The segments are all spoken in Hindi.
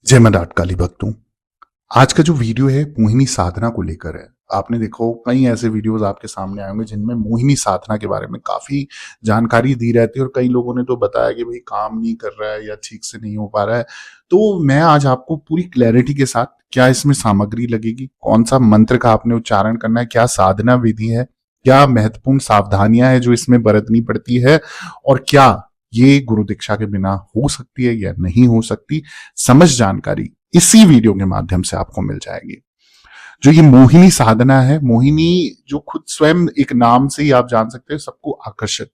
जय मदाट काली भक्तों। आज का जो वीडियो है मोहिनी साधना को लेकर है। आपने देखो कई ऐसे वीडियोस आपके सामने आए होंगे जिनमें मोहिनी साधना के बारे में काफी जानकारी दी रहती है और कई लोगों ने तो बताया कि भाई काम नहीं कर रहा है या ठीक से नहीं हो पा रहा है। तो मैं आज आपको पूरी क्लैरिटी के साथ क्या इसमें सामग्री लगेगी, कौन सा मंत्र का आपने उच्चारण करना है, क्या साधना विधि है, क्या महत्वपूर्ण सावधानियां है जो इसमें बरतनी पड़ती है और क्या ये गुरु दीक्षा के बिना हो सकती है या नहीं हो सकती, समझ जानकारी इसी वीडियो के माध्यम से आपको मिल जाएगी। जो ये मोहिनी साधना है, मोहिनी जो खुद स्वयं एक नाम से ही आप जान सकते हैं, सबको आकर्षित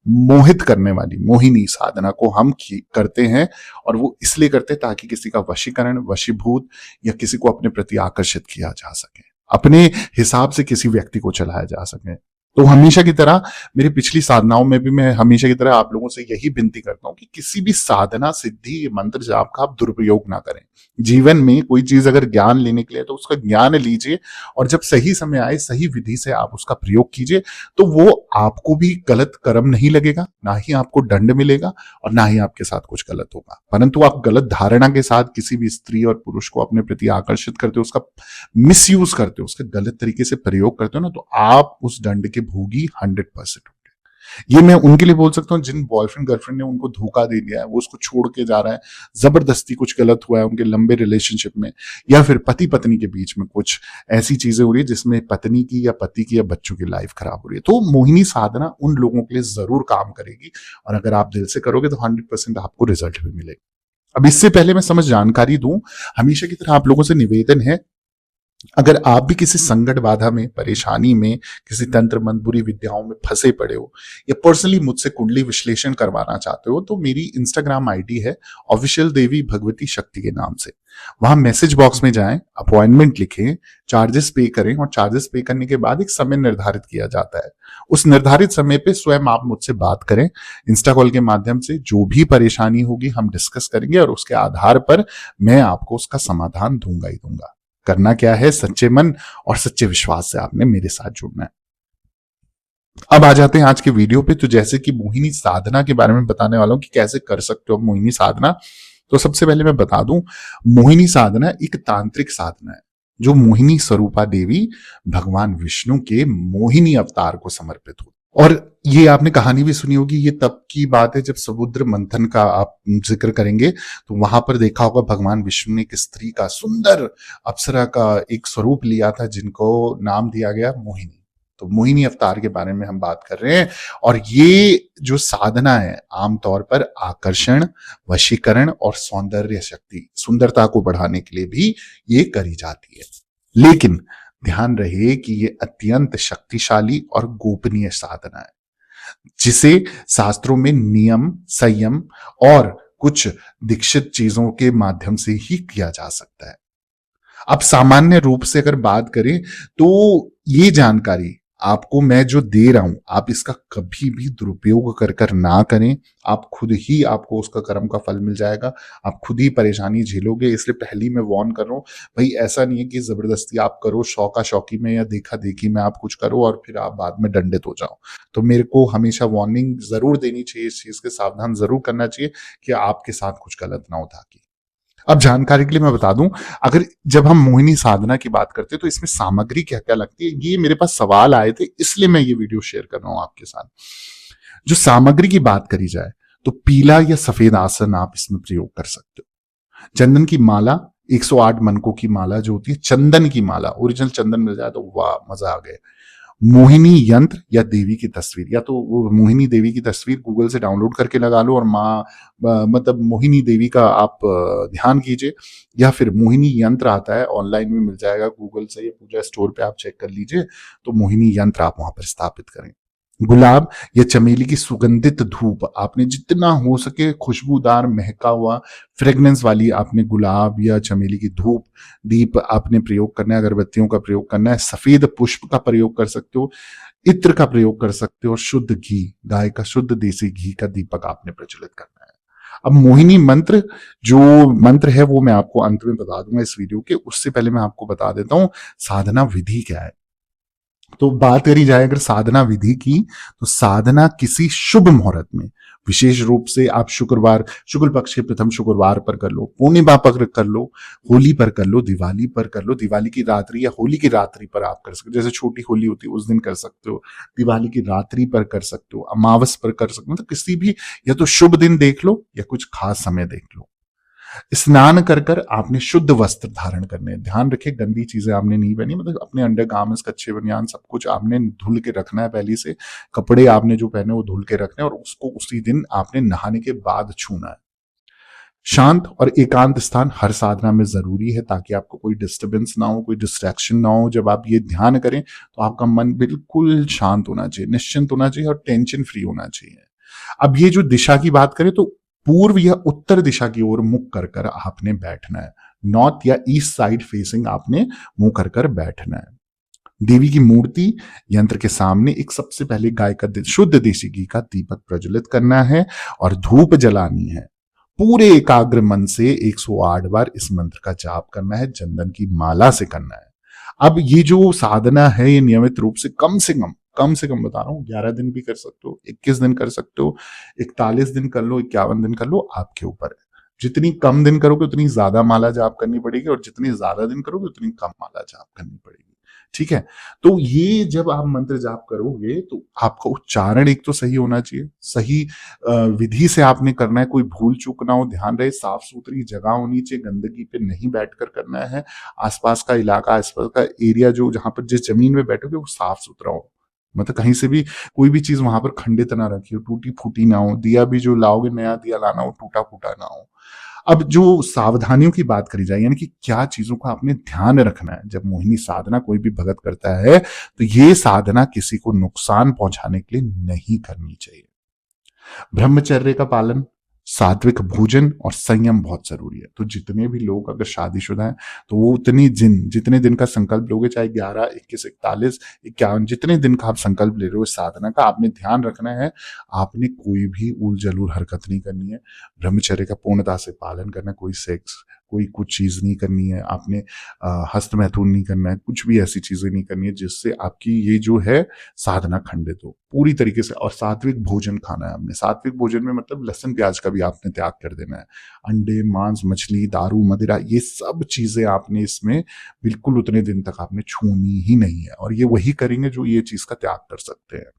मोहित करने वाली मोहिनी साधना को हम करते हैं। और वो इसलिए करते हैं ताकि किसी का वशीकरण, वशीभूत या किसी को अपने प्रति आकर्षित किया जा सके, अपने हिसाब से किसी व्यक्ति को चलाया जा सके। तो हमेशा की तरह मेरी पिछली साधनाओं में भी मैं हमेशा की तरह आप लोगों से यही विनती करता हूं कि किसी भी साधना, सिद्धि, मंत्र जाप का आप दुरुपयोग ना करें। जीवन में कोई चीज अगर ज्ञान लेने के लिए तो उसका ज्ञान लीजिए और जब सही समय आए सही विधि से आप उसका प्रयोग कीजिए, तो वो आपको भी गलत कर्म नहीं लगेगा, ना ही आपको दंड मिलेगा और ना ही आपके साथ कुछ गलत होगा। परंतु आप गलत धारणा के साथ किसी भी स्त्री और पुरुष को अपने प्रति आकर्षित करते हो, उसका मिसयूज करते हो, उसका गलत तरीके से प्रयोग करते हो ना, तो आप उस दंड के भोगी 100% होंगे। ये मैं उनके लिए बोल सकता हूँ जिन बॉयफ्रेंड गर्लफ्रेंड ने उनको धोखा दे दिया है, वो उसको छोड़ के जा रहा है, जबरदस्ती कुछ गलत हुआ है उनके लंबे रिलेशनशिप में, या फिर पति पत्नी के बीच में कुछ ऐसी चीजें हो रही है जिसमें पत्नी की या पति की या बच्चों की लाइफ खराब हो रही है। तो मोहिनी साधना उन लोगों के लिए जरूर काम करेगी और अगर आप दिल से करोगे तो 100% आपको रिजल्ट भी मिलेगा। अब इससे पहले मैं समझ जानकारी दूं, हमेशा की तरह आप लोगों से निवेदन है, अगर आप भी किसी संकट बाधा में, परेशानी में, किसी तंत्र मंत्र बुरी विद्याओं में फंसे पड़े हो या पर्सनली मुझसे कुंडली विश्लेषण करवाना चाहते हो, तो मेरी इंस्टाग्राम आईडी है ऑफिशियल देवी भगवती शक्ति के नाम से। वहां मैसेज बॉक्स में जाएं, अपॉइंटमेंट लिखें, चार्जेस पे करें और चार्जेस पे करने के बाद एक समय निर्धारित किया जाता है। उस निर्धारित समय पे स्वयं आप मुझसे बात करें, इंस्टा कॉल के माध्यम से जो भी परेशानी होगी हम डिस्कस करेंगे और उसके आधार पर मैं आपको उसका समाधान दूंगा ही दूंगा। करना क्या है, सच्चे मन और सच्चे विश्वास से आपने मेरे साथ जुड़ना है। अब आ जाते हैं आज के वीडियो पे। तो जैसे कि मोहिनी साधना के बारे में बताने वाला हूं कि कैसे कर सकते हो मोहिनी साधना। तो सबसे पहले मैं बता दूं, मोहिनी साधना एक तांत्रिक साधना है जो मोहिनी स्वरूपा देवी भगवान विष्णु के मोहिनी अवतार को समर्पित हो। और ये आपने कहानी भी सुनी होगी, ये तब की बात है जब समुद्र मंथन का आप जिक्र करेंगे तो वहां पर देखा होगा भगवान विष्णु ने एक स्त्री का, सुंदर अप्सरा का एक स्वरूप लिया था जिनको नाम दिया गया मोहिनी। तो मोहिनी अवतार के बारे में हम बात कर रहे हैं और ये जो साधना है आमतौर पर आकर्षण, वशीकरण और सौंदर्य शक्ति, सुंदरता को बढ़ाने के लिए भी ये करी जाती है। लेकिन ध्यान रहे कि ये अत्यंत शक्तिशाली और गोपनीय साधना है जिसे शास्त्रों में नियम, संयम और कुछ दीक्षित चीजों के माध्यम से ही किया जा सकता है। अब सामान्य रूप से अगर बात करें तो ये जानकारी आपको मैं जो दे रहा हूं, आप इसका कभी भी दुरुपयोग कर कर ना करें। आप खुद ही, आपको उसका कर्म का फल मिल जाएगा, आप खुद ही परेशानी झेलोगे। इसलिए पहली मैं वार्न कर रहा हूं, भाई ऐसा नहीं है कि जबरदस्ती आप करो, शौका शौकी में या देखा देखी में आप कुछ करो और फिर आप बाद में दंडित हो जाओ। तो मेरे को हमेशा वार्निंग जरूर देनी चाहिए, इस चीज के सावधान जरूर करना चाहिए कि आपके साथ कुछ गलत ना हो। ताकि अब जानकारी के लिए मैं बता दूं, अगर जब हम मोहिनी साधना की बात करते हैं तो इसमें सामग्री क्या क्या लगती है, ये मेरे पास सवाल आए थे इसलिए मैं ये वीडियो शेयर कर रहा हूं आपके साथ। जो सामग्री की बात करी जाए तो पीला या सफेद आसन आप इसमें प्रयोग कर सकते हो। चंदन की माला, 108 मनकों की माला जो होती है, चंदन की माला, ओरिजिनल चंदन मिल जाए तो वाह, मजा आ गया। मोहिनी यंत्र या देवी की तस्वीर, या तो वो मोहिनी देवी की तस्वीर गूगल से डाउनलोड करके लगा लो और माँ मतलब मोहिनी देवी का आप ध्यान कीजिए, या फिर मोहिनी यंत्र आता है, ऑनलाइन में मिल जाएगा गूगल से या पूजा स्टोर पे आप चेक कर लीजिए। तो मोहिनी यंत्र आप वहां पर स्थापित करें। गुलाब या चमेली की सुगंधित धूप, आपने जितना हो सके खुशबूदार महका हुआ फ्रेग्रेंस वाली आपने गुलाब या चमेली की धूप दीप आपने प्रयोग करना है, अगरबत्तियों का प्रयोग करना है। सफेद पुष्प का प्रयोग कर सकते हो, इत्र का प्रयोग कर सकते हो, शुद्ध घी, गाय का शुद्ध देसी घी का दीपक आपने प्रज्वलित करना है। अब मोहिनी मंत्र, जो मंत्र है वो मैं आपको अंत में बता दूंगा इस वीडियो के, उससे पहले मैं आपको बता देता हूं साधना विधि क्या है। तो बात करी जाए अगर साधना विधि की, तो साधना किसी शुभ मुहूर्त में विशेष रूप से आप शुक्रवार, शुक्ल पक्ष के प्रथम शुक्रवार पर कर लो, पूर्णिमा पर कर लो, होली पर कर लो, दिवाली पर कर लो, दिवाली की रात्रि या होली की रात्रि पर आप कर सकते हो, जैसे छोटी होली होती है उस दिन कर सकते हो, दिवाली की रात्रि पर कर सकते हो, अमावस पर कर सकते हो, मतलब किसी भी या तो शुभ दिन देख लो या कुछ खास समय देख लो। स्नान कर कर आपने शुद्ध वस्त्र धारण करने हैं। ध्यान रखिए गंदी चीजें आपने नहीं पहनी, मतलब अपने अंडर गार्मेंट्स, कच्चे बनियान सब कुछ आपने धुल के रखना है पहले से। कपड़े आपने जो पहने वो धुल के रखने हैं और उसको उसी दिन आपने नहाने के बाद छूना है। शांत और एकांत स्थान हर साधना में जरूरी है ताकि आपको कोई डिस्टरबेंस ना हो, कोई डिस्ट्रैक्शन ना हो। जब आप ये ध्यान करें तो आपका मन बिल्कुल शांत होना चाहिए, निश्चिंत होना चाहिए और टेंशन फ्री होना चाहिए। अब ये जो दिशा की बात करें तो पूर्व या उत्तर दिशा की ओर मुख कर कर आपने बैठना है। नॉर्थ या ईस्ट साइड फेसिंग आपने मुंह कर कर बैठना है। देवी की मूर्ति यंत्र के सामने एक सबसे पहले गाय का शुद्ध देसी घी का दीपक प्रज्वलित करना है और धूप जलानी है। पूरे एकाग्र मन से 108 बार इस मंत्र का जाप करना है, चंदन की माला से करना है। अब ये जो साधना है ये नियमित रूप से कम से कम बता रहा हूं 11 दिन भी कर सकते हो, 21 दिन कर सकते हो, 41 दिन कर लो, 51 दिन कर लो, आपके ऊपर है। जितनी कम दिन करोगे उतनी ज्यादा माला जाप करनी पड़ेगी और जितनी ज्यादा दिन करोगे उतनी कम माला जाप करनी पड़ेगी। ठीक है, तो ये जब आप मंत्र जाप करोगे तो आपका उच्चारण एक तो सही होना चाहिए, सही विधि से आपने करना है, कोई भूल चूक ना हो। ध्यान रहे साफ सुथरी जगह होनी चाहिए, गंदगी पे नहीं बैठकर करना है। आसपास का इलाका, आसपास का एरिया जो जहां पर जिस जमीन में बैठोगे वो साफ सुथरा हो, मतलब कहीं से भी कोई भी चीज वहां पर खंडित ना रखी हो, टूटी फूटी ना हो। दिया भी जो लाओगे नया दिया लाना हो, टूटा फूटा ना हो। अब जो सावधानियों की बात करी जाए, यानी कि क्या चीजों का आपने ध्यान रखना है जब मोहिनी साधना कोई भी भगत करता है, तो ये साधना किसी को नुकसान पहुंचाने के लिए नहीं करनी चाहिए। ब्रह्मचर्य का पालन, सात्विक भोजन और संयम बहुत जरूरी है। तो जितने भी लोग अगर शादीशुदा हैं तो वो जितने दिन का संकल्प लोगे, चाहे 11, 21, 41, 51, जितने दिन का आप संकल्प ले रहे हो इस साधना का, आपने ध्यान रखना है आपने कोई भी उल जलूल हरकत नहीं करनी है। ब्रह्मचर्य का पूर्णता से पालन करना है, कोई सेक्स, कोई कुछ चीज नहीं करनी है आपने, हस्त मैथुन नहीं करना है, कुछ भी ऐसी चीजें नहीं करनी है जिससे आपकी ये जो है साधना खंडित हो पूरी तरीके से। और सात्विक भोजन खाना है आपने। सात्विक भोजन में मतलब लहसुन प्याज का भी आपने त्याग कर देना है। अंडे, मांस, मछली, दारू, मदिरा, ये सब चीजें आपने इसमें बिल्कुल उतने दिन तक आपने छूनी ही नहीं है, और ये वही करेंगे जो ये चीज का त्याग कर सकते हैं।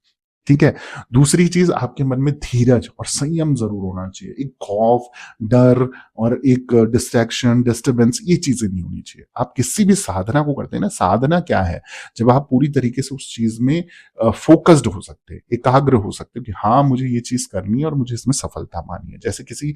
ठीक है, दूसरी चीज आपके मन में धीरज और संयम जरूर होना चाहिए। एक खौफ, डर और एक डिस्ट्रैक्शन, डिस्टरबेंस, ये चीजें नहीं होनी चाहिए। आप किसी भी साधना को करते हैं ना, साधना क्या है, जब आप पूरी तरीके से उस चीज में फोकस्ड हो सकते हैं, एकाग्र हो सकते हैं कि हाँ मुझे ये चीज करनी है और मुझे इसमें सफलता पानी है। जैसे किसी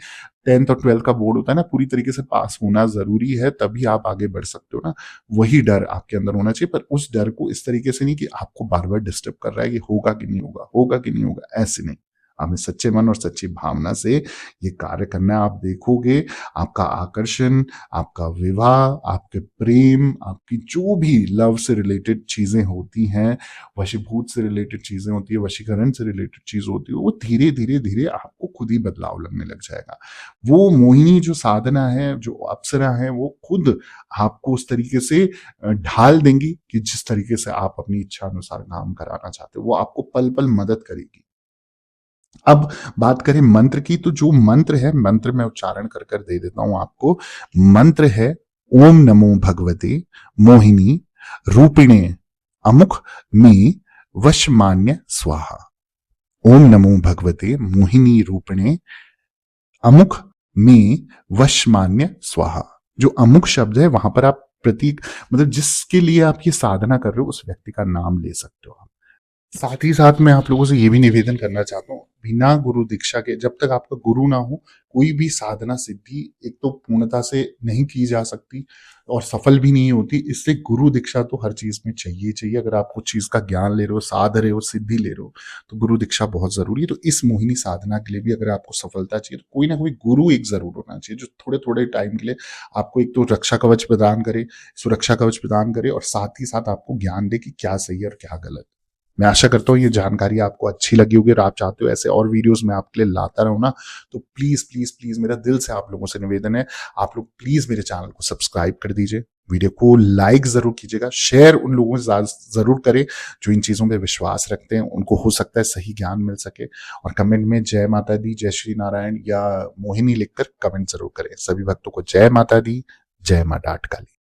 10th और 12th का बोर्ड होता है ना, पूरी तरीके से पास होना जरूरी है तभी आप आगे बढ़ सकते हो ना, वही डर आपके अंदर होना चाहिए। पर उस डर को इस तरीके से नहीं कि आपको बार बार डिस्टर्ब कर रहा है कि होगा कि नहीं होगा, होगा कि नहीं होगा, ऐसे नहीं। हमें सच्चे मन और सच्ची भावना से ये कार्य करना है। आप देखोगे आपका आकर्षण, आपका विवाह, आपके प्रेम, आपकी जो भी लव से रिलेटेड चीजें होती हैं, वशीभूत से रिलेटेड चीजें होती है, वशीकरण से रिलेटेड चीज होती है, वो धीरे धीरे धीरे आपको खुद ही बदलाव लगने लग जाएगा। वो मोहिनी जो साधना है, जो अप्सरा है, वो खुद आपको उस तरीके से ढाल देंगी कि जिस तरीके से आप अपनी इच्छा अनुसार काम कराना चाहते हो, वो आपको पल पल मदद करेगी। अब बात करें मंत्र की, तो जो मंत्र है, मंत्र में उच्चारण कर कर दे देता हूं आपको। मंत्र है ओम नमो भगवते मोहिनी रूपिणे अमुख में वशमान्य स्वाहा। ओम नमो भगवते मोहिनी रूपिणे अमुख में वशमान्य स्वाहा। जो अमुख शब्द है वहां पर आप प्रतीक, मतलब जिसके लिए आप ये साधना कर रहे हो उस व्यक्ति का नाम ले सकते हो। साथ ही साथ मैं आप लोगों से ये भी निवेदन करना चाहता हूँ, बिना गुरु दीक्षा के, जब तक आपका गुरु ना हो, कोई भी साधना सिद्धि एक तो पूर्णता से नहीं की जा सकती और सफल भी नहीं होती। इसलिए गुरु दीक्षा तो हर चीज में चाहिए चाहिए। अगर आप कुछ चीज का ज्ञान ले रहे हो, साध रहे हो, सिद्धि ले रहे हो, तो गुरु दीक्षा बहुत जरूरी है। तो इस मोहिनी साधना के लिए भी अगर आपको सफलता चाहिए तो कोई ना कोई गुरु एक जरूर होना चाहिए, जो थोड़े थोड़े टाइम के लिए आपको एक तो रक्षा कवच प्रदान करे, सुरक्षा कवच प्रदान करे, और साथ ही साथ आपको ज्ञान दे कि क्या सही है और क्या गलत। मैं आशा करता हूँ ये जानकारी आपको अच्छी लगी होगी और आप चाहते हो ऐसे और वीडियोस मैं आपके लिए लाता रहूँ ना, तो प्लीज प्लीज प्लीज मेरा दिल से आप लोगों से निवेदन है, आप लोग प्लीज मेरे चैनल को सब्सक्राइब कर दीजिए, वीडियो को लाइक जरूर कीजिएगा, शेयर उन लोगों से जरूर करें जो इन चीजों पे विश्वास रखते हैं, उनको हो सकता है सही ज्ञान मिल सके। और कमेंट में जय माता दी, जय श्री नारायण या मोहिनी लिखकर कमेंट जरूर करें। सभी भक्तों को जय माता दी, जय मां डाट काली।